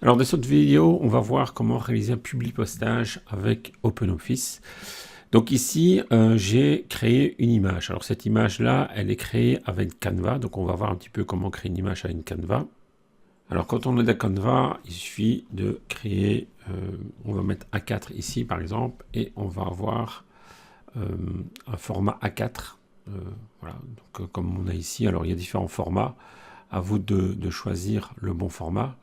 Alors dans cette vidéo, on va voir comment réaliser un publi-postage avec OpenOffice. Donc ici, j'ai créé une image. Alors cette image-là, elle est créée avec Canva. Donc on va voir un petit peu comment créer une image avec Canva. Alors quand on est dans Canva, il suffit de créer, on va mettre A4 ici par exemple, et on va avoir un format A4. Voilà, donc comme on a ici, alors il y a différents formats. À vous de choisir le bon format.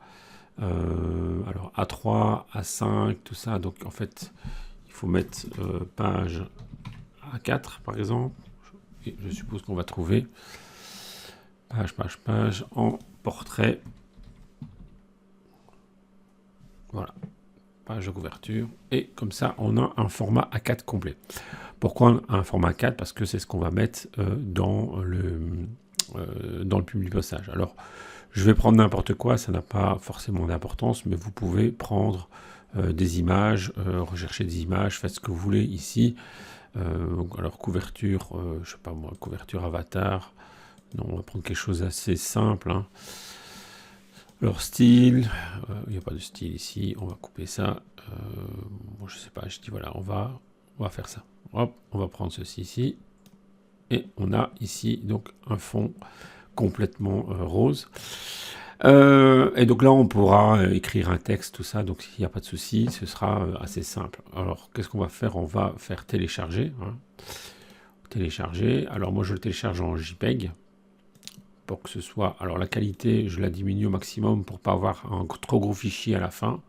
Alors A3, A5, tout ça. Donc en fait, il faut mettre page A4 par exemple. Et je suppose qu'on va trouver page en portrait. Voilà, page de couverture. Et comme ça, on a un format A4 complet. Pourquoi un format A4? Parce que c'est ce qu'on va mettre dans le publi-postage. Alors, je vais prendre n'importe quoi, ça n'a pas forcément d'importance, mais vous pouvez prendre des images, rechercher des images, faites ce que vous voulez ici. Alors couverture, je sais pas moi, couverture avatar. Non, on va prendre quelque chose d'assez simple. Hein. Alors style, il n'y a pas de style ici, on va couper ça. Bon, je sais pas, je dis voilà, on va faire ça. Hop, on va prendre ceci ici. Et on a ici donc un fond complètement rose. Et donc là, on pourra écrire un texte, tout ça. Donc, s'il n'y a pas de souci, ce sera assez simple. Alors, qu'est-ce qu'on va faire? On va faire télécharger. Hein. Télécharger. Alors, moi, je le télécharge en JPEG pour que ce soit... Alors, la qualité, je la diminue au maximum pour pas avoir un trop gros fichier à la fin.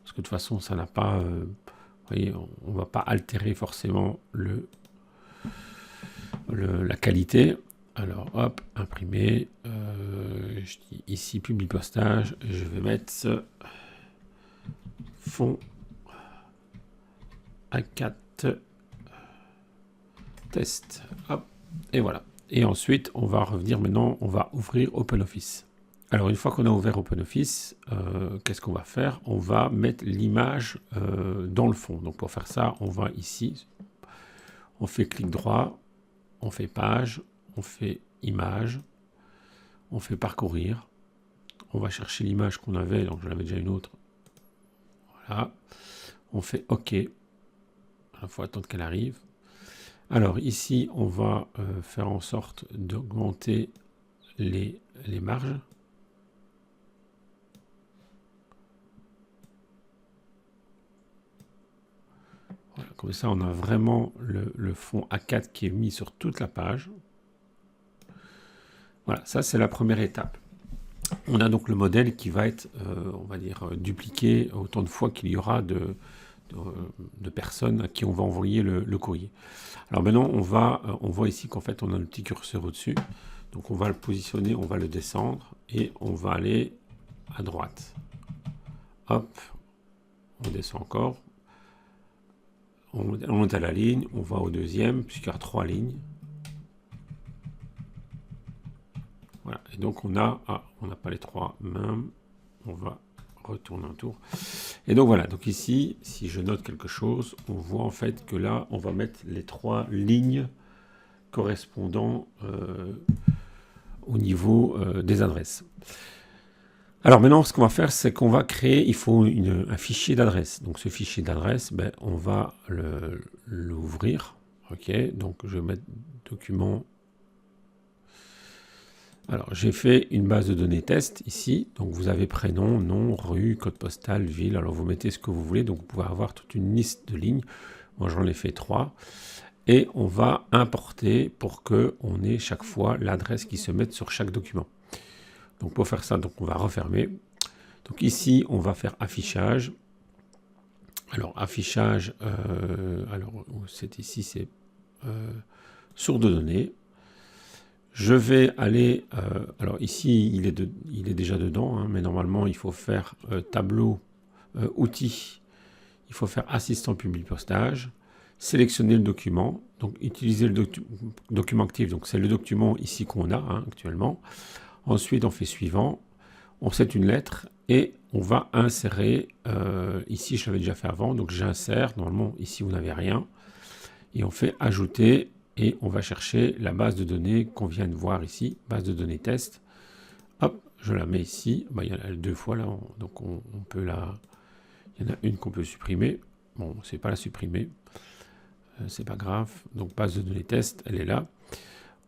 Parce que de toute façon, ça n'a pas... vous voyez, on ne va pas altérer forcément la qualité. Alors, hop, imprimer. Je dis ici, publi-postage. Je vais mettre fond A4 test. Hop, et voilà. Et ensuite, on va revenir maintenant, on va ouvrir OpenOffice. Alors, une fois qu'on a ouvert OpenOffice, qu'est-ce qu'on va faire? On va mettre l'image dans le fond. Donc, pour faire ça, on va ici, on fait clic droit, on fait page, on fait image, on fait parcourir, on va chercher l'image qu'on avait, donc j'en avais déjà une autre, voilà, on fait OK, il faut attendre qu'elle arrive. Alors ici, on va faire en sorte d'augmenter les marges. Voilà, comme ça, on a vraiment le fond A4 qui est mis sur toute la page. Voilà, ça c'est la première étape. On a donc le modèle qui va être, on va dire, dupliqué autant de fois qu'il y aura de personnes à qui on va envoyer le courrier. Alors maintenant, on voit ici qu'en fait, on a le petit curseur au-dessus. Donc on va le positionner, on va le descendre et on va aller à droite. Hop, on descend encore. On est à la ligne, on va au deuxième, puisqu'il y a 3 lignes. Voilà, et donc on n'a pas les 3 même, on va retourner un tour. Et donc voilà, donc ici, si je note quelque chose, on voit en fait que là, on va mettre les 3 lignes correspondant au niveau des adresses. Alors maintenant, ce qu'on va faire, c'est qu'on va créer, il faut un fichier d'adresse. Donc ce fichier d'adresse, ben, on va l'ouvrir. Ok, donc je vais mettre document. Alors j'ai fait une base de données test ici. Donc vous avez prénom, nom, rue, code postal, ville. Alors vous mettez ce que vous voulez. Donc vous pouvez avoir toute une liste de lignes. Moi j'en ai fait 3. Et on va importer pour qu'on ait chaque fois l'adresse qui se mette sur chaque document. Donc pour faire ça, donc on va refermer. Donc ici, on va faire affichage. Alors affichage, alors c'est ici, c'est source de données. Je vais aller, alors ici, il est déjà dedans, hein, mais normalement, il faut faire tableau, outils. Il faut faire assistant publi-postage. Sélectionner le document, donc utiliser le document actif, donc c'est le document ici qu'on a hein, actuellement. Ensuite, on fait suivant, on set une lettre et on va insérer, ici je l'avais déjà fait avant, donc j'insère, normalement ici vous n'avez rien, et on fait ajouter et on va chercher la base de données qu'on vient de voir ici, base de données test. Hop, je la mets ici. Bah, il y en a deux fois là, donc on peut la... Il y en a une qu'on peut supprimer. Bon, c'est pas la supprimer. C'est pas grave. Donc base de données test, elle est là.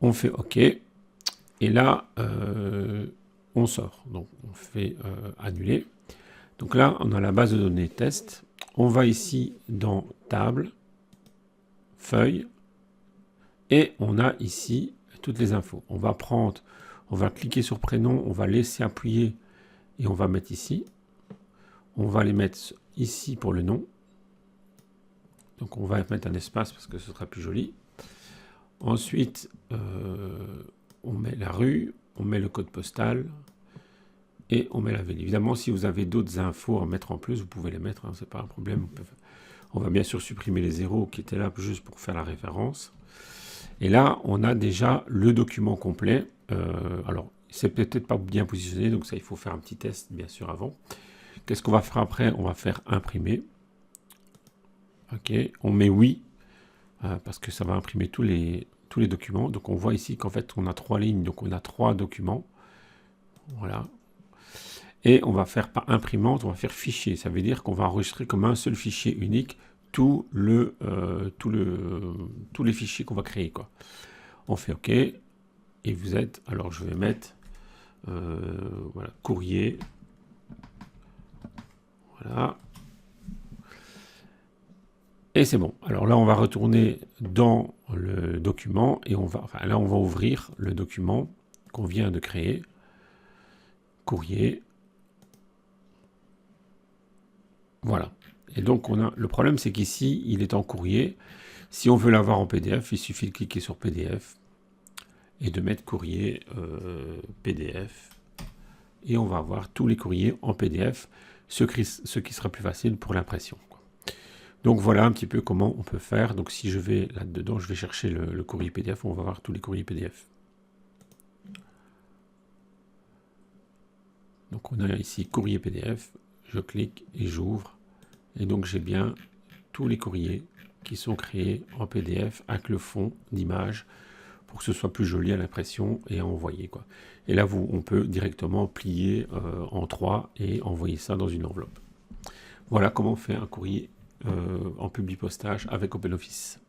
On fait OK. Et là, on sort. Donc on fait annuler. Donc là, on a la base de données test. On va ici dans table, feuille, et on a ici toutes les infos. On va prendre, on va cliquer sur prénom, on va laisser appuyer et on va mettre ici. On va les mettre ici pour le nom. Donc on va mettre un espace parce que ce sera plus joli. Ensuite, on met la rue, on met le code postal et on met la ville. Évidemment, si vous avez d'autres infos à mettre en plus, vous pouvez les mettre, hein, c'est pas un problème. On va bien sûr supprimer les zéros qui étaient là juste pour faire la référence. Et là, on a déjà le document complet. Alors, c'est peut-être pas bien positionné, donc ça, il faut faire un petit test, bien sûr, avant. Qu'est-ce qu'on va faire après? On va faire imprimer. OK, on met oui, parce que ça va imprimer tous les documents. Donc, on voit ici qu'en fait, on a 3 lignes, donc on a 3 documents. Voilà. Et on va faire pas imprimante, on va faire fichier. Ça veut dire qu'on va enregistrer comme un seul fichier unique tous les fichiers qu'on va créer, quoi. On fait OK. Et vous êtes, alors je vais mettre voilà, courrier. Voilà. Et c'est bon. Alors là, on va retourner dans le document et on va ouvrir le document qu'on vient de créer. Courrier. Voilà. Et donc, le problème, c'est qu'ici, il est en courrier. Si on veut l'avoir en PDF, il suffit de cliquer sur PDF et de mettre courrier PDF. Et on va avoir tous les courriers en PDF, ce qui sera plus facile pour l'impression. Donc, voilà un petit peu comment on peut faire. Donc, si je vais là-dedans, je vais chercher le courrier PDF, on va voir tous les courriers PDF. Donc, on a ici courrier PDF. Je clique et j'ouvre. Et donc, j'ai bien tous les courriers qui sont créés en PDF avec le fond d'image pour que ce soit plus joli à l'impression et à envoyer, quoi. Et là, on peut directement plier en 3 et envoyer ça dans une enveloppe. Voilà comment on fait un courrier en publipostage avec OpenOffice.